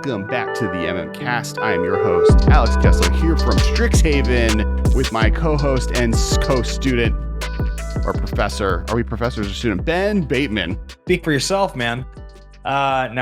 Welcome back to the MM Cast. I am your host, Alex Kessler, here from Strixhaven with my co-host and co-student or professor. Are we professors or student? Ben Bateman. Speak for yourself, man. I'm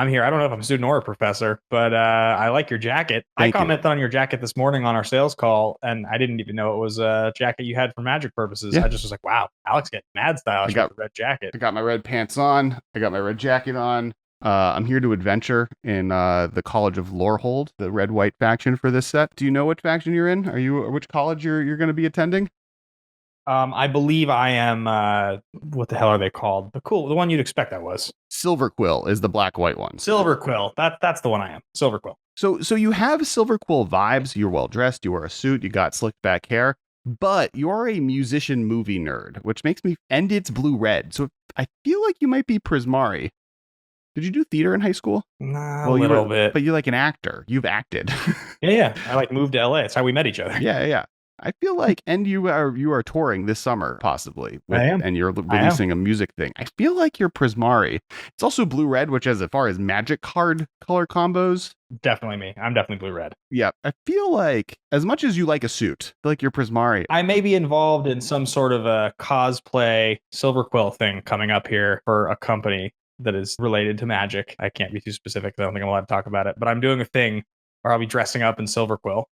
here. I don't know if I'm a student or a professor, but I like your jacket. Thank I you. commented on your jacket this morning on our sales call, and I didn't even know it was a jacket you had for magic purposes. Yeah. I just was like, wow, Alex getting mad stylish with the red jacket. I got my red pants on. I got my red jacket on. I'm here to adventure in the College of Lorehold, the red-white faction for this set. Do you know which faction you're in? Which college you're going to be attending? I believe I am. What the hell are they called? The one you'd expect I was. Silver Quill is the black-white one. Silver Quill. That's the one I am. Silver Quill. So you have Silver Quill vibes. You're well dressed. You wear a suit. You got slicked back hair. But you're a musician movie nerd, which makes me. And it's blue-red. So I feel like you might be Prismari. Did you do theater in high school? Nah, a little bit. But you're like an actor. You've acted. Yeah. I moved to LA. That's how we met each other. Yeah. I feel like, and you are touring this summer, possibly. I am. And you're releasing a music thing. I feel like you're Prismari. It's also blue-red, which as far as magic card color combos. Definitely me. I'm definitely blue-red. Yeah. I feel like, as much as you like a suit, I feel like you're Prismari. I may be involved in some sort of a cosplay Silver Quill thing coming up here for a company that is related to magic. I can't be too specific. I don't think I'm allowed to talk about it, but I'm doing a thing where I'll be dressing up in Silver Quill.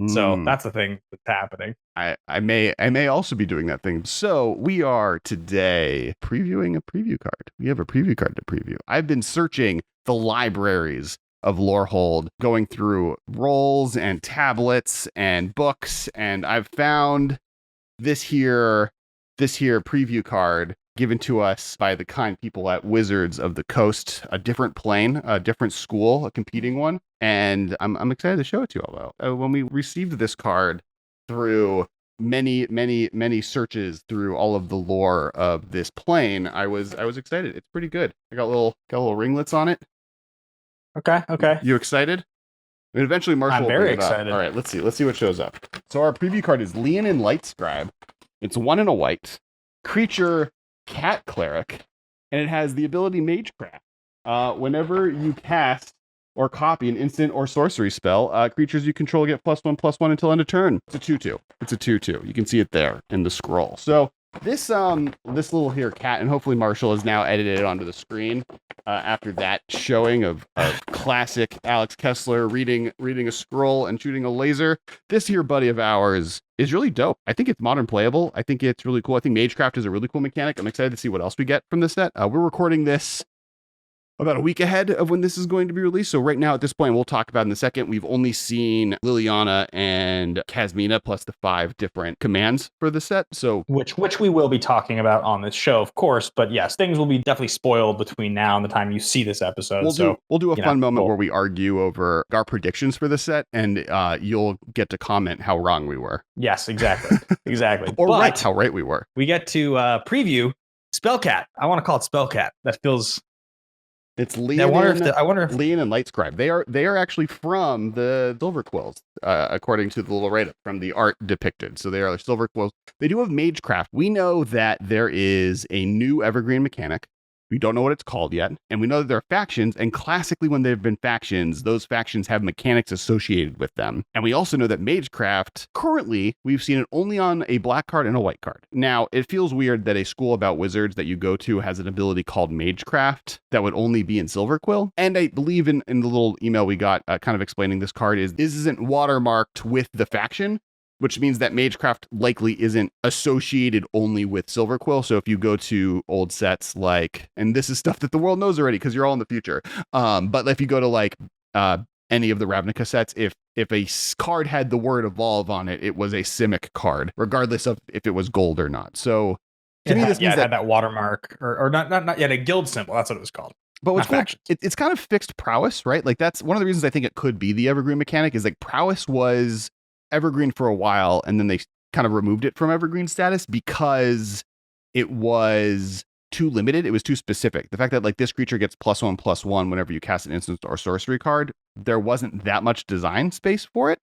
So that's the thing that's happening. I may also be doing that thing. So we are today previewing a preview card. We have a preview card to preview. I've been searching the libraries of Lorehold, going through rolls and tablets and books, and I've found this here preview card given to us by the kind people at Wizards of the Coast, a different plane, a different school, a competing one. And I'm excited to show it to you all. When we received this card through many searches through all of the lore of this plane, I was excited. It's pretty good. I got little ringlets on it. Okay. You excited? And eventually Marshall I'm very excited. All right, let's see what shows up. So our preview card is Leonin Lightscribe. It's 1 and a white. Creature Cat Cleric, and it has the ability Magecraft. Whenever you cast or copy an instant or sorcery spell, creatures you control get +1/+1 until end of turn. It's a 2/2. It's a 2/2. You can see it there in the scroll. So this little here cat, and hopefully Marshall has now edited it onto the screen after that showing of classic Alex Kessler reading a scroll and shooting a laser. This here buddy of ours is really dope. I think it's modern playable. I think it's really cool. I think Magecraft is a really cool mechanic. I'm excited to see what else we get from this set. We're recording this about a week ahead of when this is going to be released. So right now at this point, we'll talk about in a second, we've only seen Liliana and Kasmina plus the 5 different commands for the set. So which we will be talking about on this show, of course. But yes, things will be definitely spoiled between now and the time you see this episode. We'll do a fun moment where we argue over our predictions for the set, and you'll get to comment how wrong we were. Yes, exactly. Or how right we were. We get to preview Spellcat. I want to call it Spellcat. That feels... It's Leonin. I wonder if Leonin Lightscribe. They are actually from the Silver Quills, according to the little write-up from the art depicted. So they are Silver Quills. They do have Magecraft. We know that there is a new evergreen mechanic. We don't know what it's called yet. And we know that there are factions. And classically, when there have been factions, those factions have mechanics associated with them. And we also know that Magecraft, currently, we've seen it only on a black card and a white card. Now, it feels weird that a school about wizards that you go to has an ability called Magecraft that would only be in Silver Quill. And I believe in the little email we got kind of explaining this card is this isn't watermarked with the faction, which means that Magecraft likely isn't associated only with Silver Quill. So if you go to old sets like, and this is stuff that the world knows already because you're all in the future. But if you go to like any of the Ravnica sets, if a card had the word evolve on it, it was a Simic card, regardless of if it was gold or not. So to me, this means it had that watermark or not yet a guild symbol. That's what it was called. But what's cool, it's kind of fixed prowess, right? Like that's one of the reasons I think it could be the evergreen mechanic is like prowess was evergreen for a while, and then they kind of removed it from evergreen status because it was too limited. It was too specific. The fact that like this creature gets +1/+1 whenever you cast an instant or sorcery card, there wasn't that much design space for it.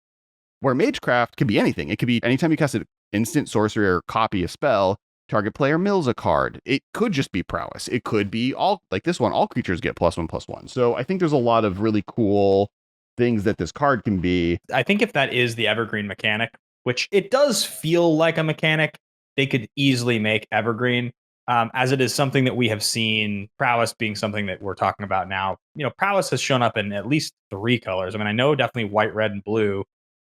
Where Magecraft can be anything. It could be anytime you cast an instant, sorcery, or copy a spell, Target player mills a card. It could just be prowess. It could be all like this one. All creatures get +1/+1. So I think there's a lot of really cool things that this card can be. I think if that is the evergreen mechanic, which it does feel like a mechanic, they could easily make evergreen. As it is something that we have seen, prowess being something that we're talking about now. Prowess has shown up in at least 3 colors. I mean, I know definitely white, red, and blue.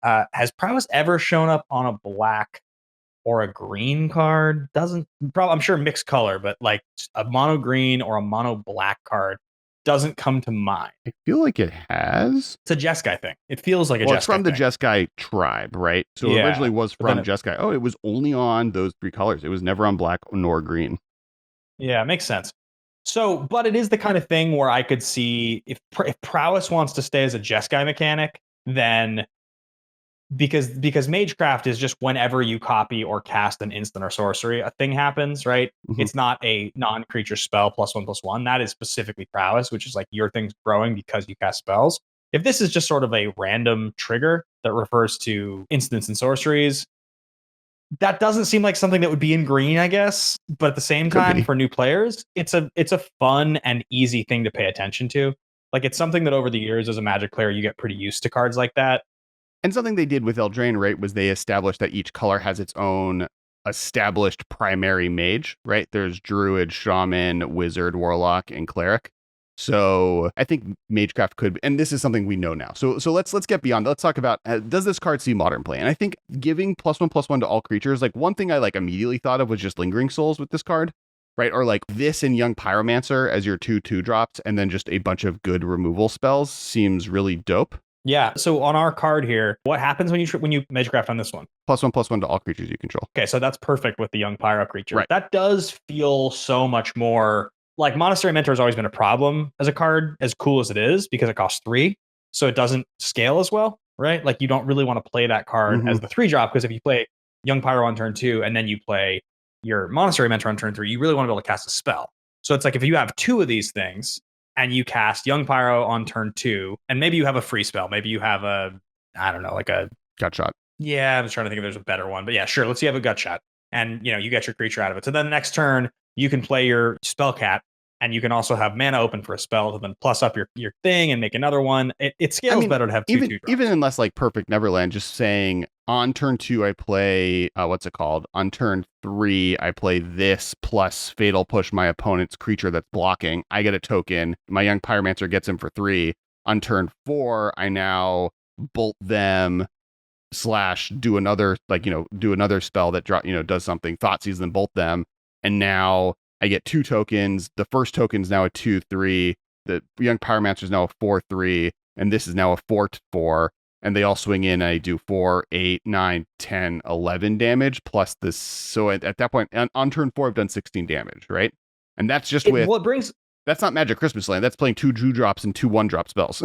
Has prowess ever shown up on a black or a green card? I'm sure mixed color, but like a mono green or a mono black card doesn't come to mind. I feel like it has. It's a Jeskai thing. It feels like a Well, Jeskai it's from the thing. Jeskai tribe, right? So Yeah, originally was but then from Jeskai. Oh, it was only on those 3 colors. It was never on black nor green. Yeah, it makes sense. So, but it is the kind of thing where I could see if prowess wants to stay as a Jeskai mechanic, then because Magecraft is just whenever you copy or cast an instant or sorcery, a thing happens, right? Mhm. It's not a non-creature spell +1/+1. That is specifically prowess, which is like your thing's growing because you cast spells. If this is just sort of a random trigger that refers to instants and sorceries, that doesn't seem like something that would be in green, I guess. But at the same time, for new players, it's a fun and easy thing to pay attention to. Like it's something that over the years as a Magic player, you get pretty used to cards like that. And something they did with Eldraine, right, was they established that each color has its own established primary mage, right? There's Druid, Shaman, Wizard, Warlock, and Cleric. So I think Magecraft could, and this is something we know now. So let's get beyond. Let's talk about does this card see modern play? And I think giving +1/+1 to all creatures, like one thing I like immediately thought of was just Lingering Souls with this card, right? Or like this and Young Pyromancer as your 2/2 drops, and then just a bunch of good removal spells seems really dope. Yeah. So on our card here, what happens when you Magecraft on this one? +1/+1 to all creatures you control. Okay, so that's perfect with the Young Pyro creature. Right. That does feel so much more like Monastery Mentor has always been a problem as a card, as cool as it is, because it costs 3, so it doesn't scale as well, right? Like you don't really want to play that card as the 3-drop, because if you play Young Pyro on turn 2 and then you play your Monastery Mentor on turn 3, you really want to be able to cast a spell. So it's like if you have 2 of these things and you cast Young Pyro on turn 2, and maybe you have a free spell, maybe you have I don't know, like a Gut Shot. Yeah, I was trying to think if there's a better one, but yeah, sure. Let's say you have a Gut Shot, and you get your creature out of it. So then the next turn, you can play your Spellcat, and you can also have mana open for a spell to then plus up your thing and make another one. It scales better to have even in less like Perfect Neverland. Just saying, on turn 2 I play what's it called? On turn 3 I play this plus Fatal Push my opponent's creature that's blocking. I get a token. My Young Pyromancer gets him for 3. On turn 4 I now bolt them. / do another spell that does something, Thoughtseize, then bolt them, and now I get 2 tokens. The first token is now a 2/3. The Young Pyromancer is now a 4/3, and this is now a 4/4. And they all swing in. And I do 4, 8, 9, 10, 11 damage plus this. So at that point, on turn 4, I've done 16 damage, right? And that's just that's not Magic Christmas Land. That's playing 2 2-drops and 2 1-drop spells.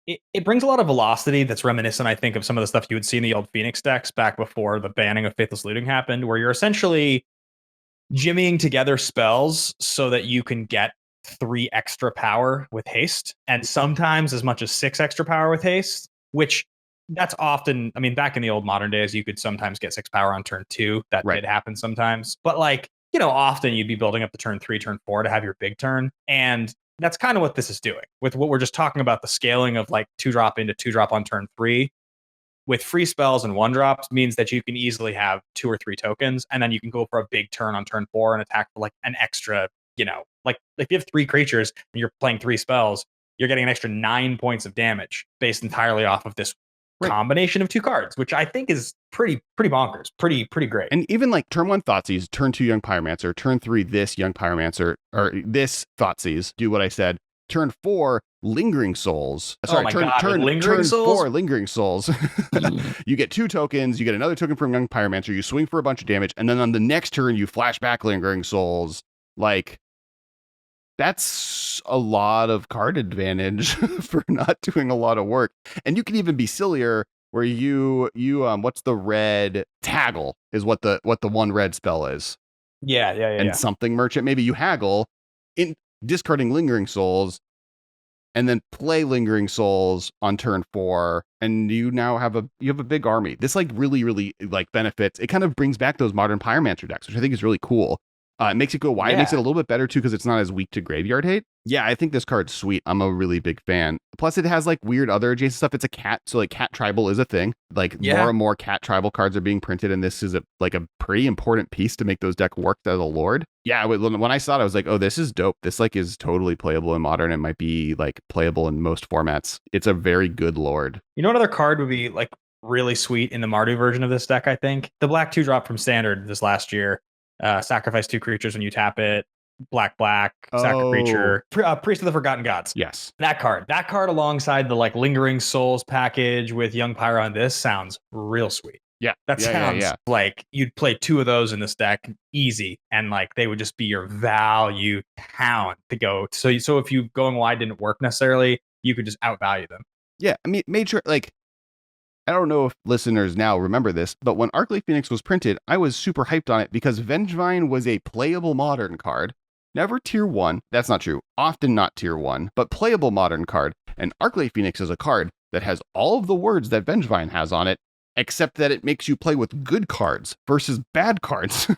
It brings a lot of velocity that's reminiscent, I think, of some of the stuff you would see in the old Phoenix decks back before the banning of Faithless Looting happened, where you're essentially jimmying together spells so that you can get 3 extra power with haste, and sometimes as much as 6 extra power with haste, which that's often, I mean, back in the old modern days, you could sometimes get 6 power on turn 2. That did happen sometimes. But like, often you'd be building up to turn 3, turn 4 to have your big turn. And that's kind of what this is doing with what we're just talking about. The scaling of like 2-drop into 2-drop on turn 3 with free spells and 1-drops means that you can easily have 2 or 3 tokens, and then you can go for a big turn on turn 4 and attack for like an extra, like if you have 3 creatures and you're playing 3 spells, you're getting an extra 9 points of damage based entirely off of this combination of 2 cards, which I think is pretty bonkers, pretty great. And even like turn 1 Thoughtseize, turn 2 Young Pyromancer, turn 3 this Young Pyromancer, or this Thoughtseize, do what I said. Turn 4 Lingering Souls. Sorry, turn 4 Lingering Souls. You get 2 tokens, you get another token from Young Pyromancer, you swing for a bunch of damage, and then on the next turn you flash back Lingering Souls. Like, that's a lot of card advantage for not doing a lot of work. And you can even be sillier where you what's the red Taggle is what the 1 red spell is. Yeah. And something merchant, maybe you haggle in discarding Lingering Souls, and then play Lingering Souls on turn 4, and you now have a big army. This like really like benefits. It kind of brings back those modern Pyromancer decks, which I think is really cool. It makes it go wide. It makes it a little bit better too because it's not as weak to graveyard hate. Yeah, I think this card's sweet. I'm a really big fan. Plus, it has like weird other adjacent stuff. It's a cat, so like cat tribal is a thing. Like more and more cat tribal cards are being printed, and this is a pretty important piece to make those decks work as a lord. Yeah, when I saw it, I was like, oh, this is dope. This like is totally playable in modern and might be like playable in most formats. It's a very good lord. You know, another card would be like really sweet in the Mardu version of this deck. I think the black 2-drop from Standard this last year. Sacrifice 2 creatures when you tap it. Black, sack creature. Priest of the Forgotten Gods. Yes. That card alongside the like Lingering Souls package with Young Pyron. This sounds real sweet. Yeah. That sounds like you'd play 2 of those in this deck easy, and like they would just be your value talent to go. So if you going wide didn't work necessarily, you could just outvalue them. Yeah. I mean, made sure like, I don't know if listeners now remember this, but when Arclight Phoenix was printed, I was super hyped on it because Vengevine was a playable modern card. Never tier 1. That's not true. Often not tier 1, but playable modern card. And Arclight Phoenix is a card that has all of the words that Vengevine has on it, except that it makes you play with good cards versus bad cards.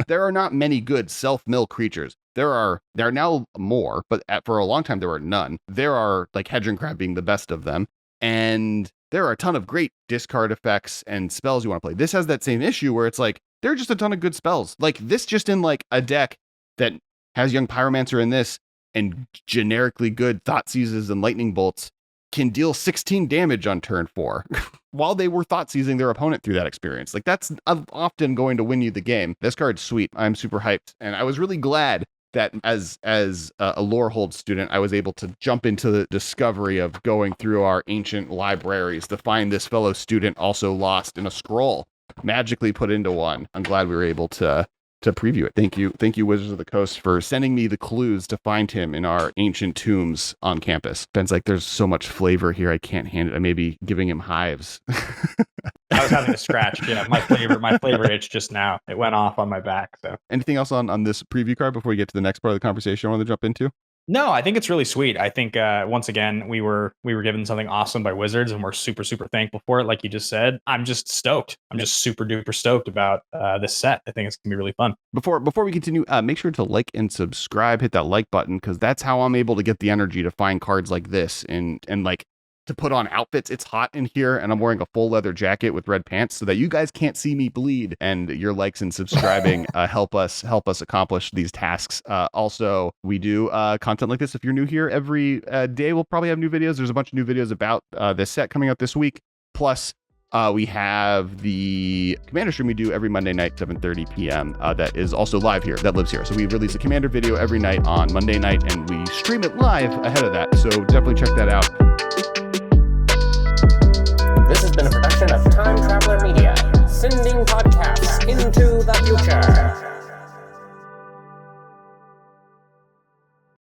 There are not many good self-mill creatures. There are now more, but for a long time there were none. There are like Hedron Crab being the best of them. And there are a ton of great discard effects and spells you want to play. This has that same issue where it's like, there are just a ton of good spells. Like this just in like a deck that has Young Pyromancer in this and generically good Thought Seizes and Lightning Bolts can deal 16 damage on turn 4 while they were Thought Seizing their opponent through that experience. Like that's often going to win you the game. This card's sweet. I'm super hyped. And I was really glad that as a Lorehold student, I was able to jump into the discovery of going through our ancient libraries to find this fellow student also lost in a scroll, magically put into one. I'm glad we were able to preview it. Thank you, Wizards of the Coast, for sending me the clues to find him in our ancient tombs on campus. Ben's like, there's so much flavor here, I can't handle it. I may be giving him hives. I was having a scratch. Yeah, my flavor itch just now. It went off on my back. So, anything else on this preview card before we get to the next part of the conversation I want to jump into? No, I think it's really sweet. I think once again we were given something awesome by Wizards, and we're super thankful for it. Like you just said, I'm just stoked. I'm just super duper stoked about this set. I think it's gonna be really fun. Before we continue, make sure to like and subscribe. Hit that like button because that's how I'm able to get the energy to find cards like this and like to put on outfits. It's hot in here and I'm wearing a full leather jacket with red pants so that you guys can't see me bleed, and your likes and subscribing help us accomplish these tasks. Also, we do content like this. If you're new here, every day we'll probably have new videos. There's a bunch of new videos about this set coming out this week. Plus, we have the Commander stream we do every Monday night, 7:30 p.m. That is also live here, that lives here. So we release a Commander video every night on Monday night, and we stream it live ahead of that. So definitely check that out. This has been a production of Time Traveler Media, sending podcasts into the future.